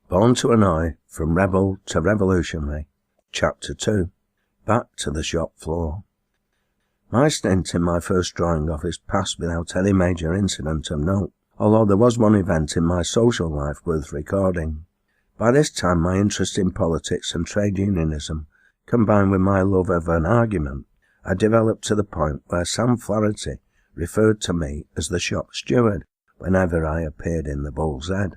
Born to Annoy, from rebel to revolutionary. Chapter 2. Back to the shop floor. My stint in my first drawing office passed without any major incident of note, although there was one event in my social life worth recording. By this time my interest in politics and trade unionism, combined with my love of an argument, had developed to the point where Sam Flaherty referred to me as the shop steward whenever I appeared in the Bull's Head.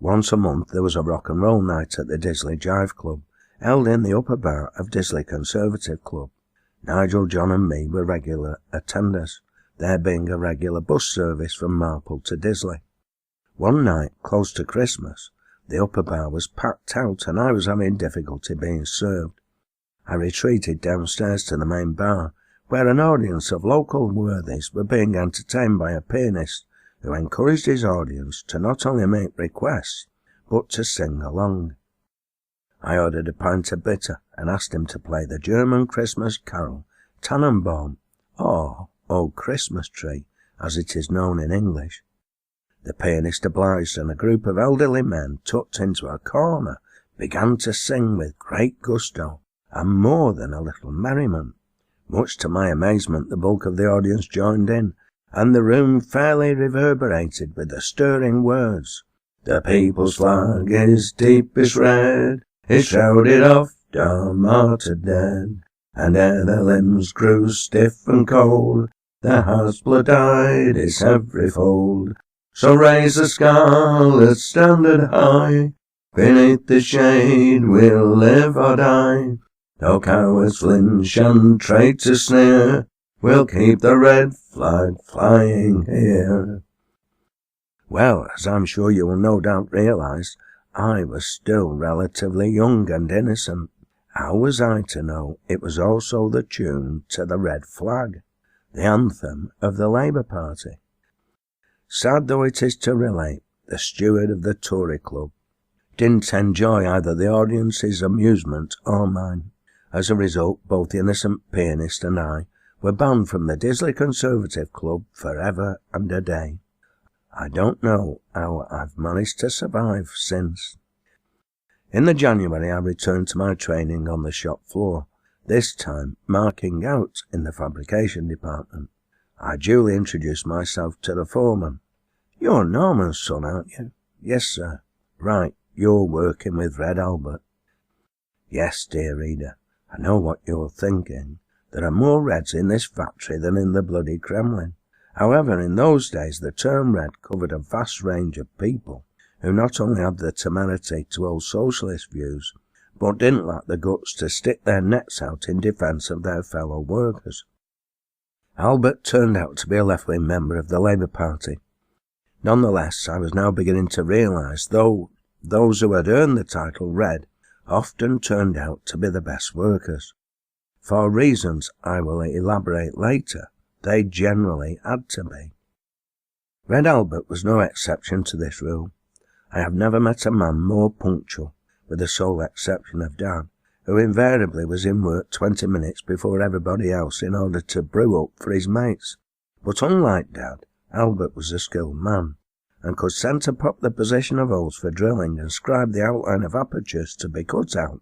Once a month there was a rock and roll night at the Disley Jive Club, held in the upper bar of Disley Conservative Club. Nigel, John and me were regular attenders, there being a regular bus service from Malc to Disley. One night, close to Christmas, the upper bar was packed out and I was having difficulty being served. I retreated downstairs to the main bar, where an audience of local worthies were being entertained by a pianist who encouraged his audience to not only make requests, but to sing along. I ordered a pint of bitter and asked him to play the German Christmas carol, Tannenbaum, or O Christmas Tree, as it is known in English. The pianist obliged, and a group of elderly men tucked into a corner began to sing with great gusto and more than a little merriment. Much to my amazement, the bulk of the audience joined in, and the room fairly reverberated with the stirring words, "The people's flag is deepest red, it's shrouded oft our martyred dead, and ere their limbs grew stiff and cold, their heart's blood dyed its every fold. So raise the scarlet standard high, beneath the shade we'll live or die. Though cowards flinch and traitors sneer, we'll keep the red flag flying here." Well, as I'm sure you will no doubt realise, I was still relatively young and innocent. How was I to know it was also the tune to the red flag, the anthem of the Labour Party? Sad though it is to relate, the steward of the Tory Club didn't enjoy either the audience's amusement or mine. As a result, both the innocent pianist and I were banned from the Disley Conservative Club forever and a day. I don't know how I've managed to survive since. In the January I returned to my training on the shop floor, this time marking out in the fabrication department. I duly introduced myself to the foreman. "You're Norman's son, aren't you?" "Yes, sir." "Right, you're working with Red Albert." Yes, dear reader, I know what you're thinking. There are more Reds in this factory than in the bloody Kremlin. However, in those days the term Red covered a vast range of people who not only had the temerity to hold socialist views, but didn't lack the guts to stick their necks out in defence of their fellow workers. Albert turned out to be a left-wing member of the Labour Party. Nonetheless, I was now beginning to realise, though those who had earned the title Red often turned out to be the best workers. For reasons I will elaborate later, they generally had to be. Red Albert was no exception to this rule. I have never met a man more punctual, with the sole exception of Dad, who invariably was in work 20 minutes before everybody else in order to brew up for his mates. But unlike Dad, Albert was a skilled man, and could centre-pop the position of holes for drilling and scribe the outline of apertures to be cut out,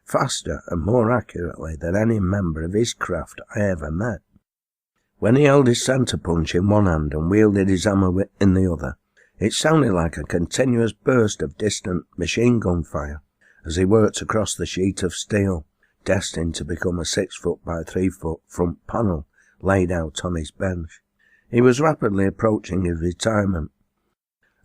faster and more accurately than any member of his craft I ever met. When he held his centre punch in one hand and wielded his hammer in the other, it sounded like a continuous burst of distant machine gun fire as he worked across the sheet of steel, destined to become a 6-foot by 3-foot front panel laid out on his bench. He was rapidly approaching his retirement,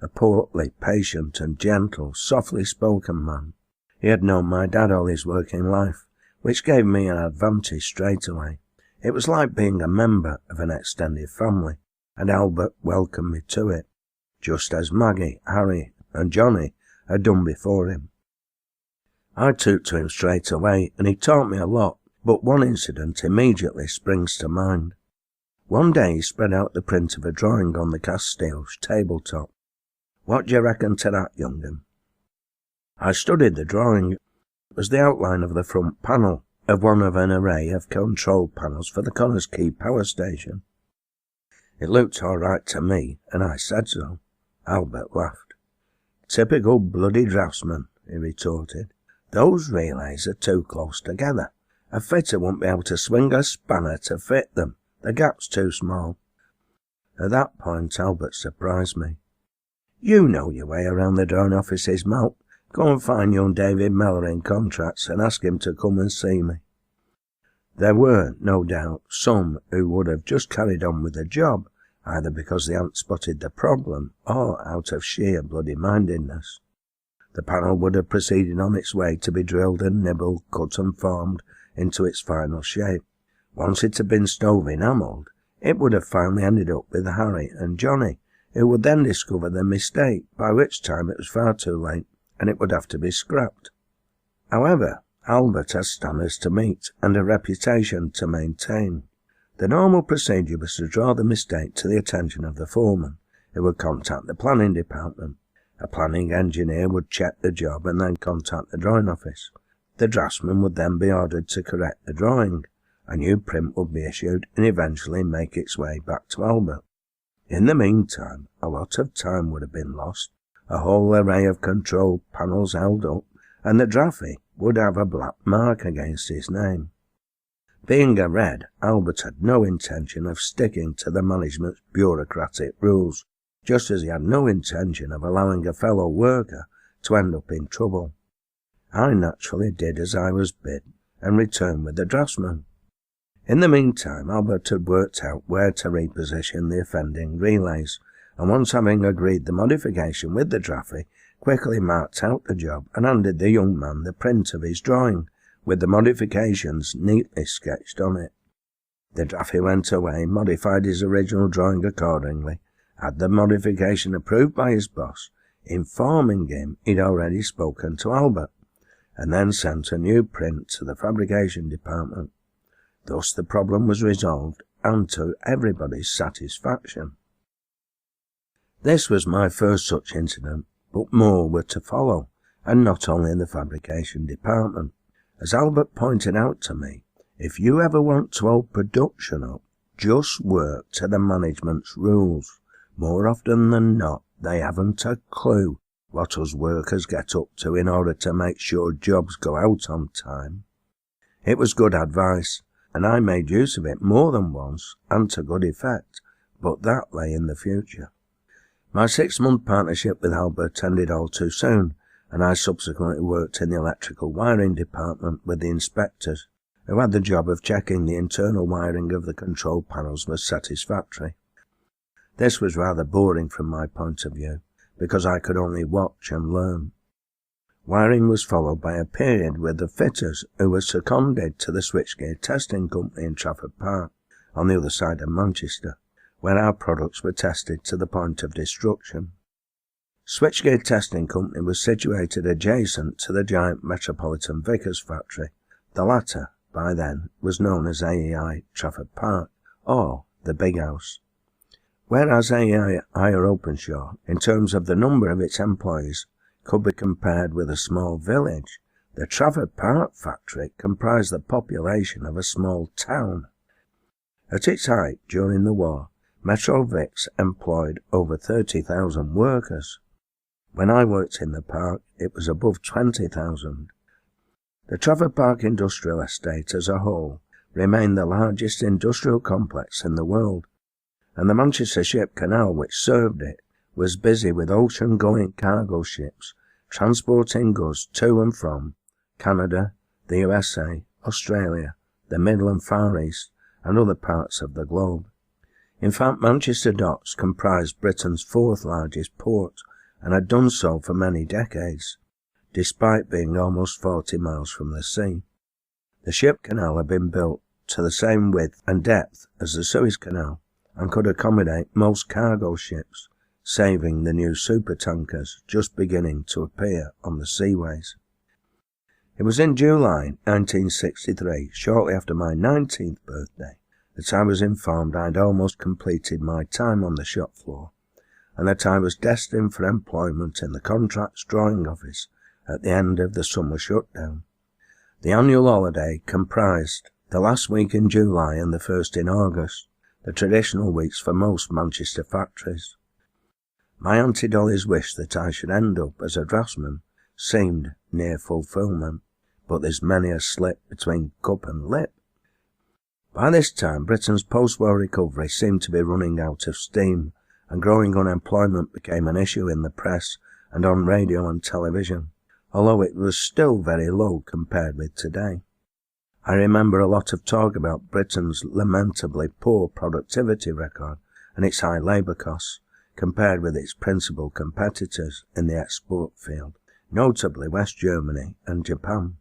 a portly, patient and gentle, softly spoken man. He had known my dad all his working life, which gave me an advantage straight away. It was like being a member of an extended family, and Albert welcomed me to it, just as Maggie, Harry and Johnny had done before him. I took to him straight away, and he taught me a lot, but one incident immediately springs to mind. One day he spread out the print of a drawing on the cast steel tabletop. "What do you reckon to that, young 'un?" I studied the drawing. It was the outline of the front panel of one of an array of control panels for the Connors Quay power station. It looked all right to me, and I said so. Albert laughed. Typical bloody draftsman, he retorted. Those relays are too close together. A fitter won't be able to swing a spanner to fit them. The gap's too small. At that point, Albert surprised me. You know your way around the drawing offices, Malc. Go and find young David Mellor in contracts and ask him to come and see me. There were, no doubt, some who would have just carried on with the job, either because they hadn't spotted the problem or out of sheer bloody-mindedness. The panel would have proceeded on its way to be drilled and nibbled, cut and formed into its final shape. Once it had been stove-enamelled, it would have finally ended up with Harry and Johnny, who would then discover their mistake, by which time it was far too late, and it would have to be scrapped. However, Albert has standards to meet and a reputation to maintain. The normal procedure was to draw the mistake to the attention of the foreman, who would contact the planning department. A planning engineer would check the job and then contact the drawing office. The draftsman would then be ordered to correct the drawing. A new print would be issued and eventually make its way back to Albert. In the meantime, a lot of time would have been lost, a whole array of control panels held up, and the draffy would have a black mark against his name. Being a Red, Albert had no intention of sticking to the management's bureaucratic rules, just as he had no intention of allowing a fellow worker to end up in trouble. I naturally did as I was bid, and returned with the draftsman. In the meantime, Albert had worked out where to reposition the offending relays, and once having agreed the modification with the draffy, quickly marked out the job and handed the young man the print of his drawing, with the modifications neatly sketched on it. The draffy went away, modified his original drawing accordingly, had the modification approved by his boss, informing him he'd already spoken to Albert, and then sent a new print to the fabrication department. Thus the problem was resolved, and to everybody's satisfaction. This was my first such incident, but more were to follow, and not only in the fabrication department. As Albert pointed out to me, if you ever want to hold production up, just work to the management's rules. More often than not, they haven't a clue what us workers get up to in order to make sure jobs go out on time. It was good advice, and I made use of it more than once, and to good effect, but that lay in the future. My 6-month partnership with Albert ended all too soon, and I subsequently worked in the electrical wiring department with the inspectors, who had the job of checking the internal wiring of the control panels was satisfactory. This was rather boring from my point of view, because I could only watch and learn. Wiring was followed by a period with the fitters who were seconded to the switchgear testing company in Trafford Park, on the other side of Manchester, where our products were tested to the point of destruction. Switchgear Testing Company was situated adjacent to the giant Metropolitan Vickers factory. The latter, by then, was known as AEI Trafford Park, or the Big House. Whereas AEI Higher Openshaw, in terms of the number of its employees, could be compared with a small village, the Trafford Park factory comprised the population of a small town. At its height during the war, Metro Vix employed over 30,000 workers. When I worked in the park, it was above 20,000. The Trafford Park Industrial Estate as a whole remained the largest industrial complex in the world, and the Manchester Ship Canal which served it was busy with ocean-going cargo ships transporting goods to and from Canada, the USA, Australia, the Middle and Far East, and other parts of the globe. In fact, Manchester Docks comprised Britain's 4th largest port, and had done so for many decades, despite being almost 40 miles from the sea. The Ship Canal had been built to the same width and depth as the Suez Canal, and could accommodate most cargo ships, saving the new supertankers just beginning to appear on the seaways. It was in July 1963, shortly after my 19th birthday, that I was informed I had almost completed my time on the shop floor, and that I was destined for employment in the contracts drawing office at the end of the summer shutdown. The annual holiday comprised the last week in July and the first in August, the traditional weeks for most Manchester factories. My Auntie Dolly's wish that I should end up as a draughtsman seemed near fulfilment, but there's many a slip between cup and lip. By this time, Britain's post-war recovery seemed to be running out of steam, and growing unemployment became an issue in the press and on radio and television, although it was still very low compared with today. I remember a lot of talk about Britain's lamentably poor productivity record and its high labour costs, compared with its principal competitors in the export field, notably West Germany and Japan.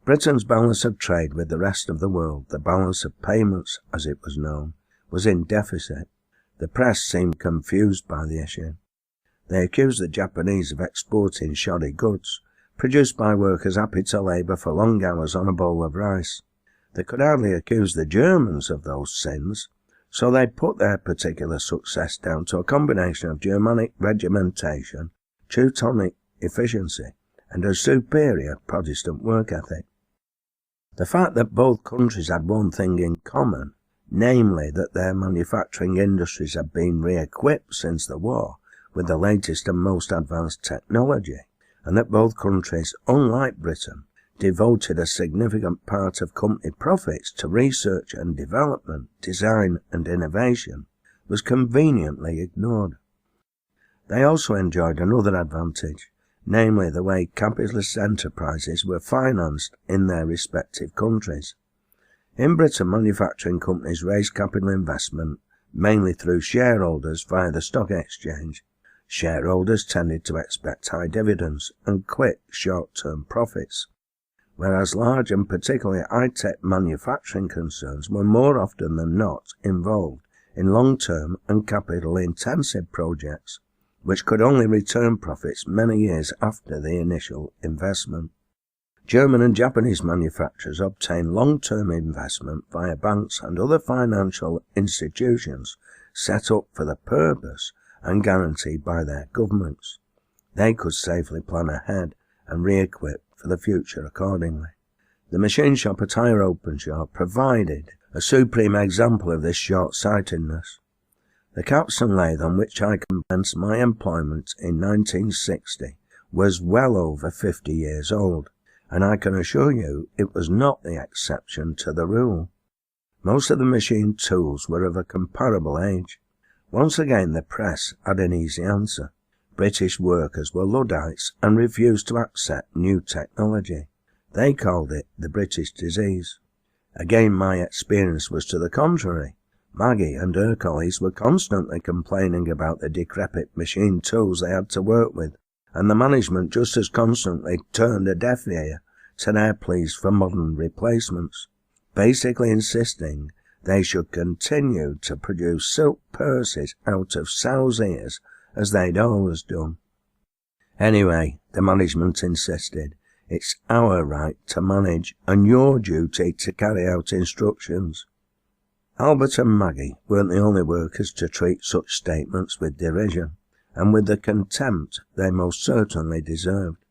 Britain's balance of trade with the rest of the world, the balance of payments as it was known, was in deficit. The press seemed confused by the issue. They accused the Japanese of exporting shoddy goods, produced by workers happy to labour for long hours on a bowl of rice. They could hardly accuse the Germans of those sins, so they put their particular success down to a combination of Germanic regimentation, Teutonic efficiency, and a superior Protestant work ethic. The fact that both countries had one thing in common, namely that their manufacturing industries had been re-equipped since the war with the latest and most advanced technology, and that both countries, unlike Britain, devoted a significant part of company profits to research and development, design and innovation, was conveniently ignored. They also enjoyed another advantage, namely the way capitalist enterprises were financed in their respective countries. In Britain, manufacturing companies raised capital investment mainly through shareholders via the stock exchange. Shareholders tended to expect high dividends and quick short-term profits, whereas large and particularly high-tech manufacturing concerns were more often than not involved in long-term and capital-intensive projects, which could only return profits many years after the initial investment. German and Japanese manufacturers obtained long-term investment via banks and other financial institutions set up for the purpose and guaranteed by their governments. They could safely plan ahead and re-equip for the future accordingly. The machine shop at Higher Openshaw provided a supreme example of this short-sightedness. The capstan lathe on which I commenced my employment in 1960 was well over 50 years old, and I can assure you it was not the exception to the rule. Most of the machine tools were of a comparable age. Once again the press had an easy answer. British workers were Luddites and refused to accept new technology. They called it the British disease. Again my experience was to the contrary. Maggie and her colleagues were constantly complaining about the decrepit machine tools they had to work with, and the management just as constantly turned a deaf ear to their pleas for modern replacements, basically insisting they should continue to produce silk purses out of sows' ears as they'd always done. Anyway, the management insisted, it's our right to manage and your duty to carry out instructions. Albert and Maggie weren't the only workers to treat such statements with derision, and with the contempt they most certainly deserved.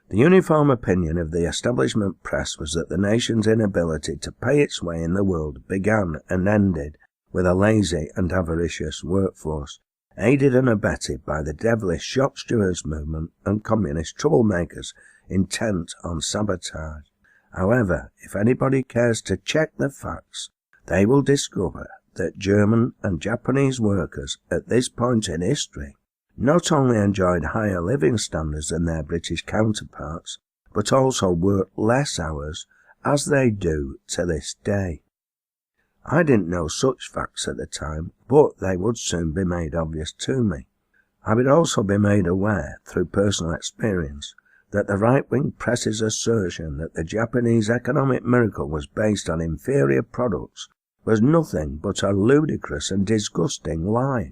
The uniform opinion of the establishment press was that the nation's inability to pay its way in the world began and ended with a lazy and avaricious workforce, aided and abetted by the devilish shop stewards movement and communist troublemakers intent on sabotage. However, if anybody cares to check the facts, they will discover that German and Japanese workers at this point in history not only enjoyed higher living standards than their British counterparts, but also worked less hours, as they do to this day. I didn't know such facts at the time, but they would soon be made obvious to me. I would also be made aware, through personal experience, that the right-wing press's assertion that the Japanese economic miracle was based on inferior products was nothing but a ludicrous and disgusting lie.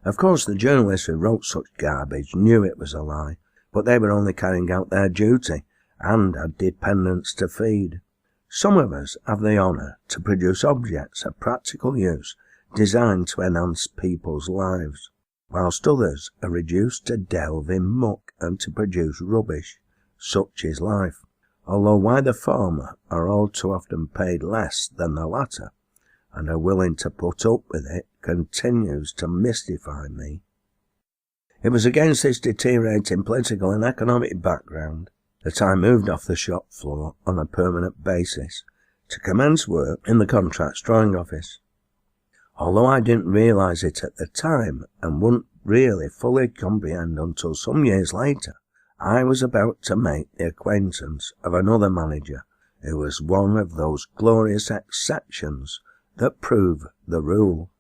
Of course, the journalists who wrote such garbage knew it was a lie, but they were only carrying out their duty and had dependents to feed. Some of us have the honour to produce objects of practical use designed to enhance people's lives, whilst others are reduced to delve in muck and to produce rubbish. Such is life, although why the former are all too often paid less than the latter, and are willing to put up with it, continues to mystify me. It was against this deteriorating political and economic background that I moved off the shop floor on a permanent basis to commence work in the contracts drawing office. Although I didn't realise it at the time and wouldn't really fully comprehend until some years later, I was about to make the acquaintance of another manager who was one of those glorious exceptions that prove the rule.